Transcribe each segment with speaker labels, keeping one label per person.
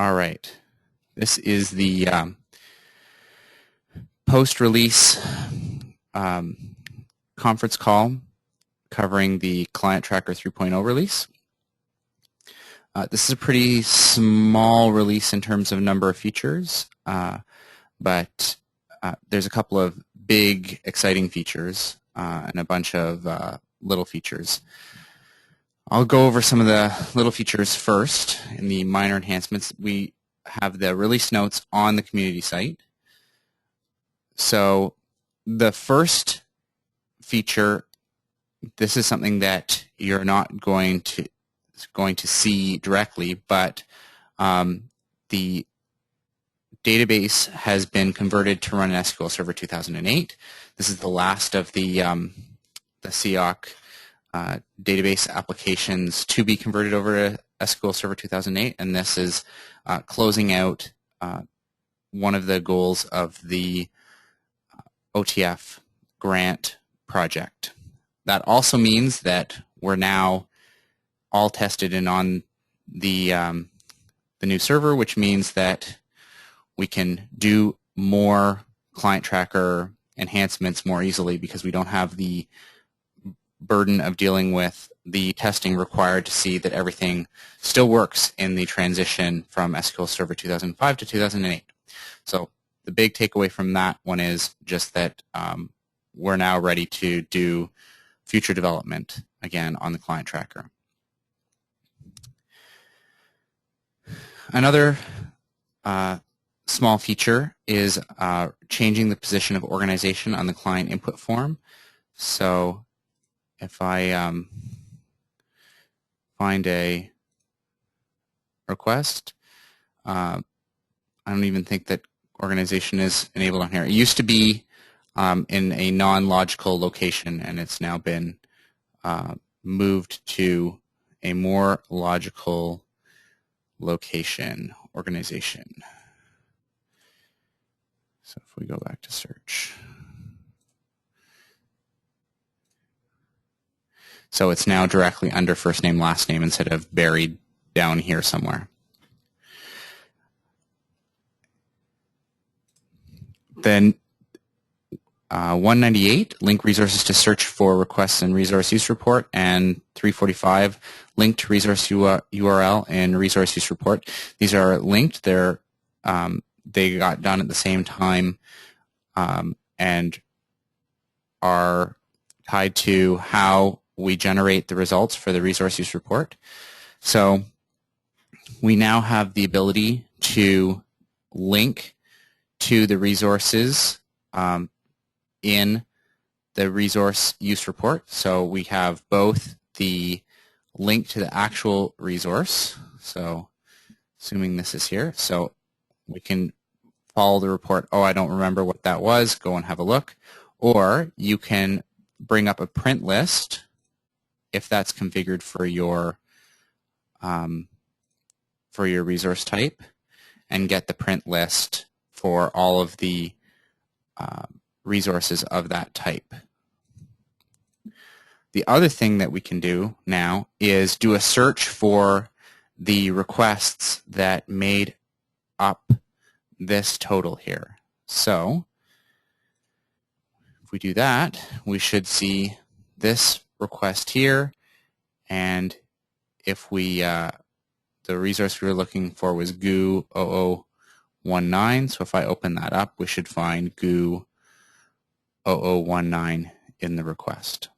Speaker 1: All right. This is the post-release conference call covering the Client Tracker 3.0 release. This is a pretty small release in terms of number of features, but there's a couple of big, exciting features and a bunch of little features. I'll go over some of the little features first in the minor enhancements. We have the release notes on the community site. So the first feature, this is something that you're not going to see directly, but the database has been converted to run in SQL Server 2008. This is the last of the SEOC database applications to be converted over to SQL Server 2008, and this is closing out one of the goals of the OTF grant project. That also means that we're now all tested and on the new server, which means that we can do more client tracker enhancements more easily because we don't have the burden of dealing with the testing required to see that everything still works in the transition from SQL Server 2005 to 2008. So the big takeaway from that one is just that we're now ready to do future development again on the client tracker. Another small feature is changing the position of organization on the client input form. So if I find a request, I don't even think that organization is enabled on here. It used to be in a non-logical location, and it's now been moved to a more logical location, organization. So if we go back to search. So it's now directly under first name, last name instead of buried down here somewhere. Then 198, link resources to search for requests in resource use report, and 345, link to resource URL in resource use report. These are linked. They got done at the same time and are tied to how we generate the results for the resource use report. So we now have the ability to link to the resources in the resource use report. So we have both the link to the actual resource, so assuming this is here, so we can follow the report, oh, I don't remember what that was, go and have a look. Or you can bring up a print list if that's configured for your resource type, and get the print list for all of the resources of that type. The other thing that we can do now is do a search for the requests that made up this total here. So if we do that, we should see this request here, and if we the resource we were looking for was GU 0019, so if I open that up, we should find GU 0019 in the request.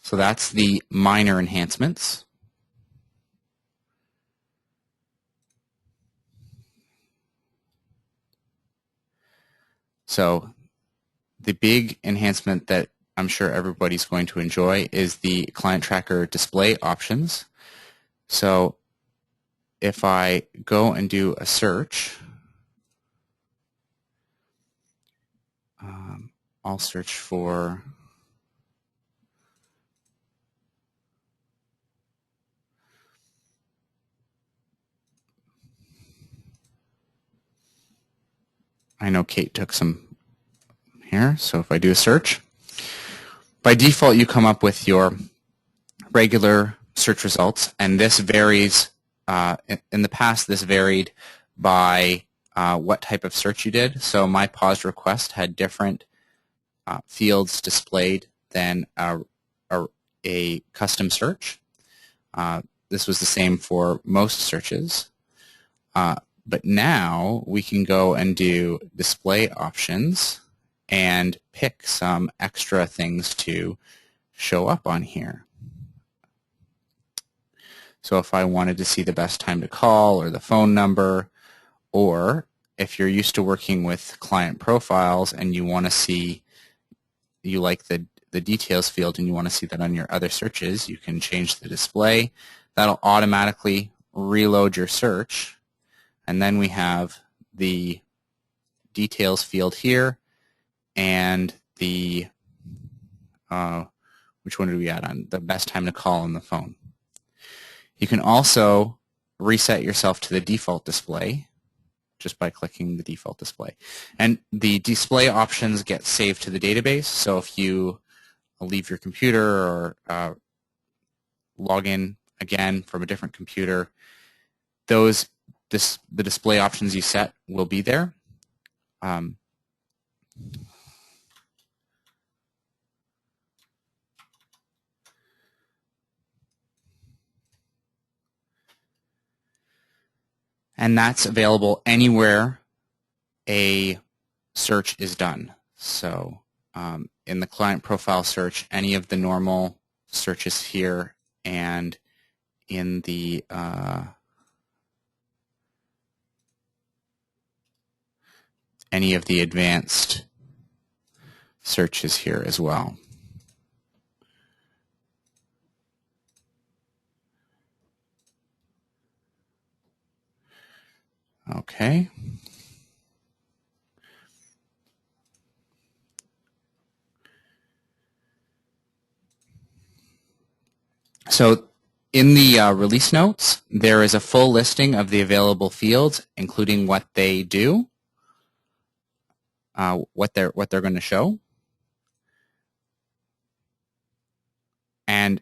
Speaker 1: So that's the minor enhancements. So the big enhancement that I'm sure everybody's going to enjoy is the client tracker display options. So if I go and do a search, I'll search for I know Kate took some here, so if I do a search, by default you come up with your regular search results, and this varies. In the past, this varied by what type of search you did. So my paused request had different fields displayed than a custom search. This was the same for most searches. But now we can go and do display options and pick some extra things to show up on here. So if I wanted to see the best time to call or the phone number, or if you're used to working with client profiles and you want to see, you like the details field and you want to see that on your other searches, you can change the display. That'll automatically reload your search. And then we have the details field here and the, which one did we add on? The best time to call on the phone. You can also reset yourself to the default display just by clicking the default display. And the display options get saved to the database, so if you leave your computer or log in again from a different computer, the display options you set will be there. And that's available anywhere a search is done. So in the client profile search, any of the normal searches here, and in the any of the advanced searches here as well. Okay. So in the release notes, there is a full listing of the available fields, including what they do, what they're going to show, and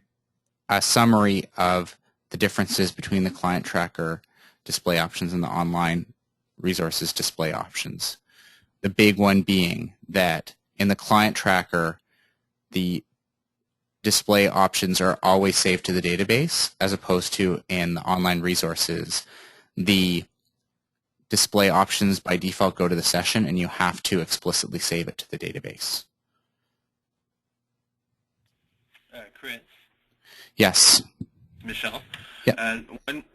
Speaker 1: a summary of the differences between the client tracker display options and the online resources display options. The big one being that in the client tracker, the display options are always saved to the database, as opposed to in the online resources, the display options by default go to the session and you have to explicitly save it to the database.
Speaker 2: Chris?
Speaker 1: Yes.
Speaker 2: Michelle?
Speaker 1: Yeah.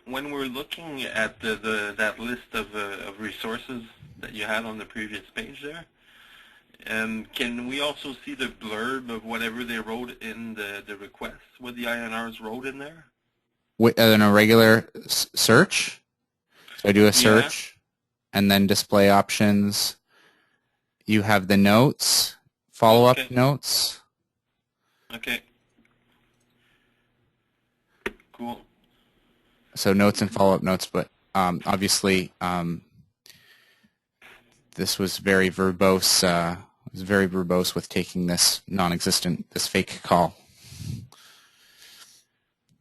Speaker 2: When we're looking at that list of resources that you had on the previous page there, can we also see the blurb of whatever they wrote in the request, what the INRs wrote in there?
Speaker 1: In a regular search, so I do a search, and then display options. You have the notes, follow-up notes.
Speaker 2: Okay. Cool.
Speaker 1: So notes and follow-up notes, but obviously this was very verbose. Was very verbose with taking this this fake call.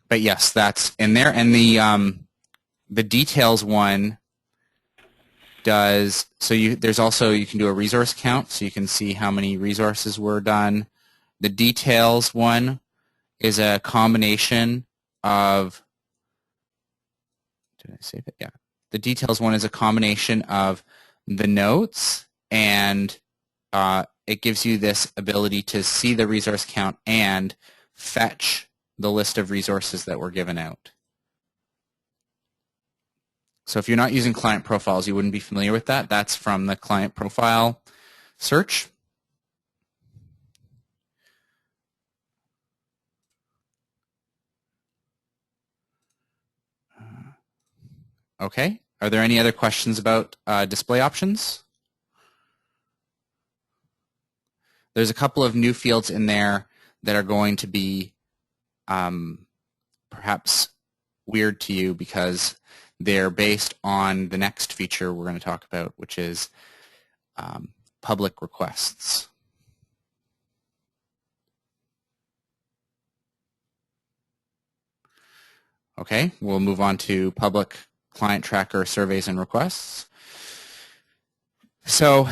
Speaker 1: But yes, that's in there, and the details one does. So there's also, you can do a resource count, so you can see how many resources were done. The details one is a combination of. Did I save it? Yeah. The details one is a combination of the notes, and it gives you this ability to see the resource count and fetch the list of resources that were given out. So if you're not using client profiles, you wouldn't be familiar with that. That's from the client profile search. Okay. Are there any other questions about display options? There's a couple of new fields in there that are going to be perhaps weird to you because they're based on the next feature we're going to talk about, which is public requests. Okay, we'll move on to public client tracker surveys and requests. So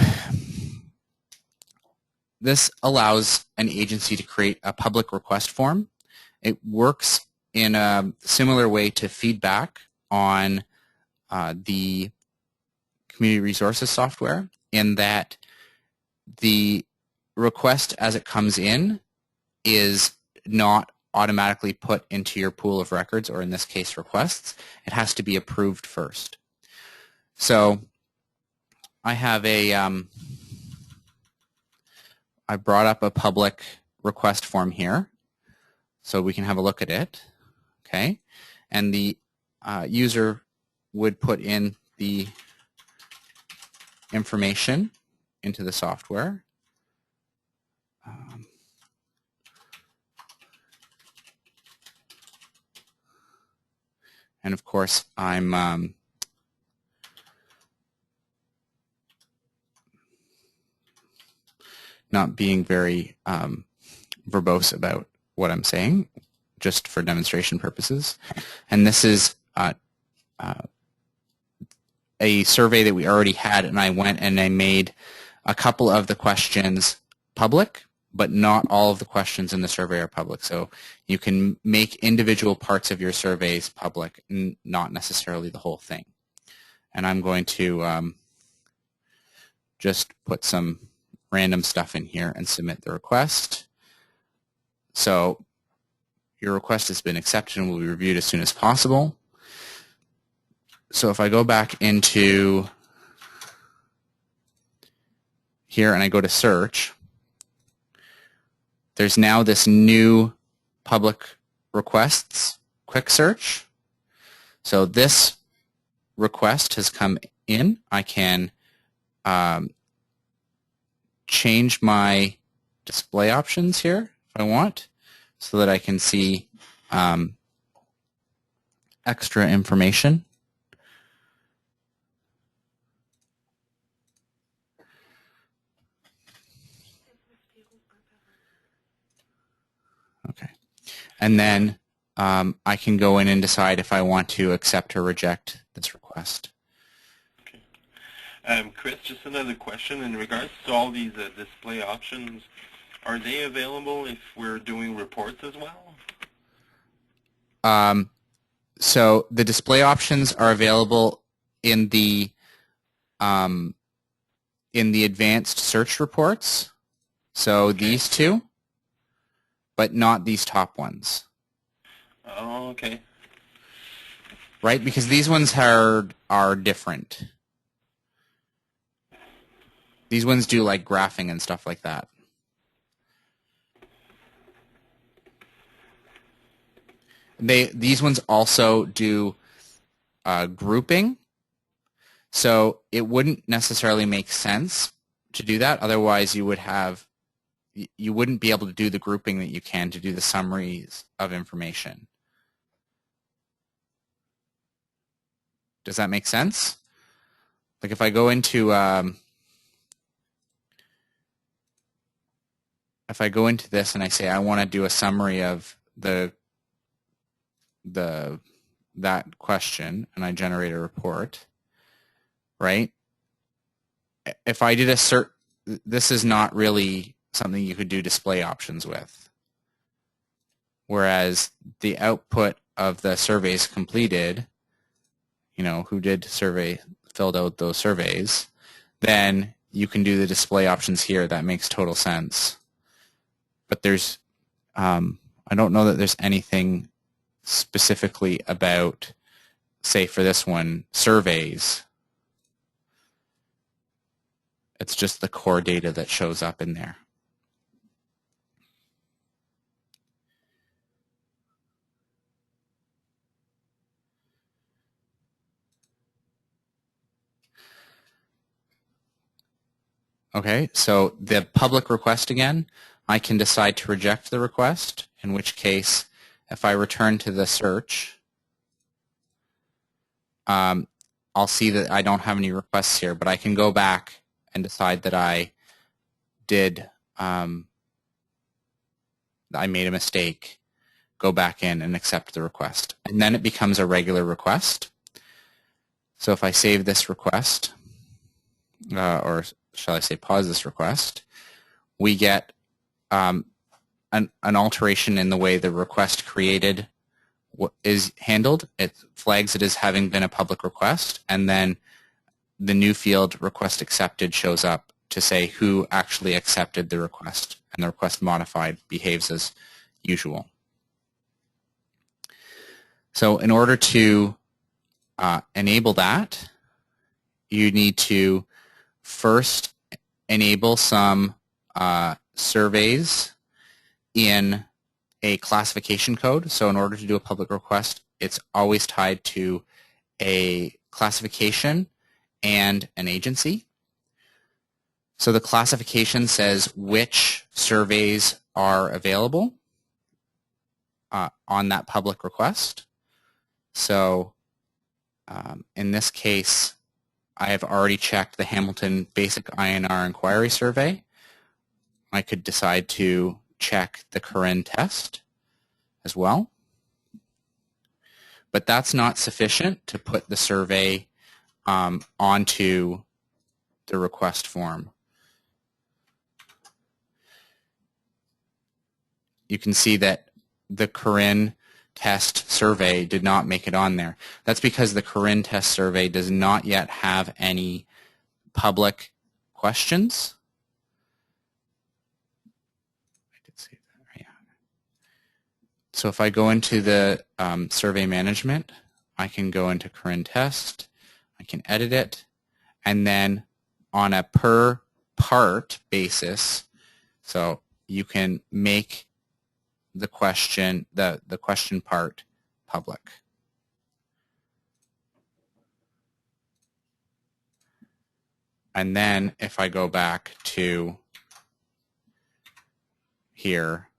Speaker 1: this allows an agency to create a public request form. It works in a similar way to feedback on the community resources software, in that the request as it comes in is not automatically put into your pool of records, or in this case requests. It has to be approved first. So I have I brought up a public request form here so we can have a look at it. Okay, and the user would put in the information into the software. And of course, I'm not being very verbose about what I'm saying, just for demonstration purposes. And this is a survey that we already had, and I went and I made a couple of the questions public, but not all of the questions in the survey are public. So you can make individual parts of your surveys public, not necessarily the whole thing. And I'm going to just put some random stuff in here and submit the request. So your request has been accepted and will be reviewed as soon as possible. So if I go back into here and I go to search, there's now this new public requests quick search. So this request has come in. I can change my display options here if I want, so that I can see extra information. Okay, and then I can go in and decide if I want to accept or reject this request.
Speaker 2: Okay. Chris, just another question in regards to all these display options. Are they available if we're doing reports as well?
Speaker 1: So the display options are available in the advanced search reports. So okay. These two, but not these top ones.
Speaker 2: Oh, okay.
Speaker 1: Right, because these ones are different. These ones do like graphing and stuff like that. These ones also do grouping, so it wouldn't necessarily make sense to do that. Otherwise, you wouldn't be able to do the grouping that you can to do the summaries of information. Does that make sense? Like if I go into this and I say I want to do a summary of that question, and I generate a report, right? If I did a search, this is not really something you could do display options with. Whereas the output of the surveys completed, who did filled out those surveys, then you can do the display options here. That makes total sense. But there's, I don't know that there's anything specifically about, say for this one, surveys. It's just the core data that shows up in there. Okay, so the public request again, I can decide to reject the request, in which case if I return to the search, I'll see that I don't have any requests here, but I can go back and decide that I made a mistake, go back in and accept the request. And then it becomes a regular request. So if I save this request, or shall I say pause this request, we get an alteration in the way the request created is handled. It flags it as having been a public request, and then the new field request accepted shows up to say who actually accepted the request, and the request modified behaves as usual. So in order to enable that, you need to first enable some surveys in a classification code. So in order to do a public request, it's always tied to a classification and an agency. So the classification says which surveys are available on that public request. So in this case, I have already checked the Hamilton Basic INR Inquiry Survey. I could decide to check the Corinne test as well. But that's not sufficient to put the survey onto the request form. You can see that the Corinne test survey did not make it on there. That's because the Corinne test survey does not yet have any public questions. I did see that, yeah. So if I go into the survey management, I can go into Corinne test, I can edit it, and then on a per part basis, so you can make the question part public. And then if I go back to here,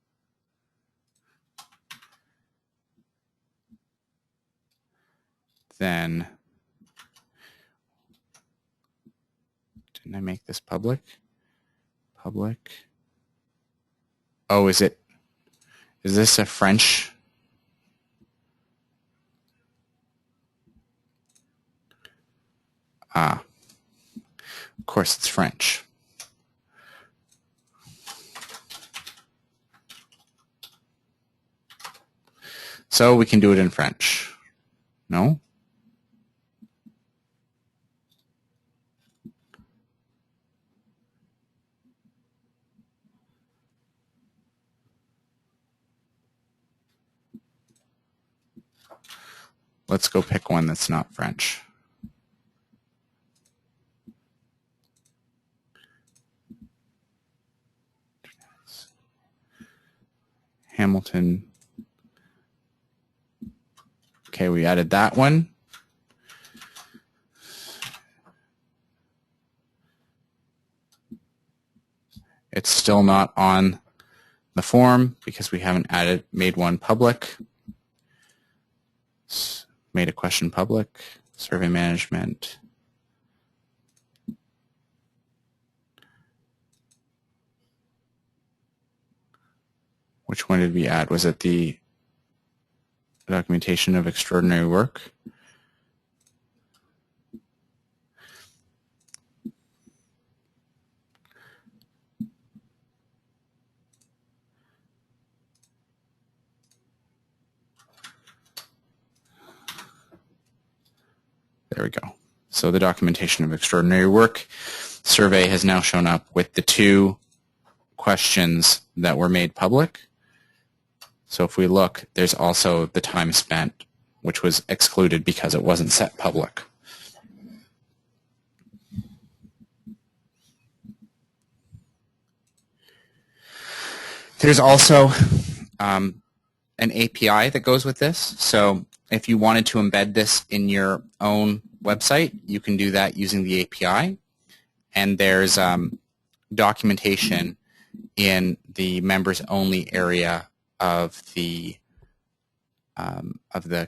Speaker 1: then didn't I make this public? Public. Oh, is this a French? Ah, of course it's French. So we can do it in French. No? Let's go pick one that's not French. Hamilton. Okay, we added that one. It's still not on the form because we haven't made one public. Made a question public, survey management. Which one did we add? Was it the documentation of extraordinary work? There we go. So the documentation of extraordinary work survey has now shown up with the two questions that were made public. So if we look, there's also the time spent, which was excluded because it wasn't set public. There's also an API that goes with this. So if you wanted to embed this in your own website, you can do that using the API. And there's documentation in the members only area of the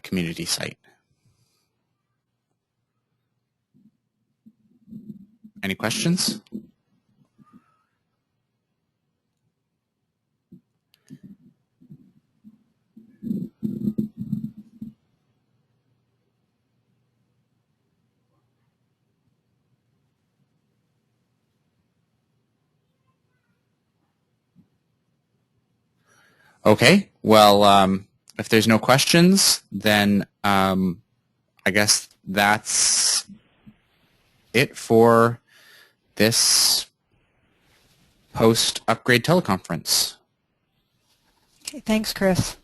Speaker 1: community site. Any questions? Okay, well, if there's no questions, then I guess that's it for this post-upgrade teleconference.
Speaker 3: Okay, thanks, Chris.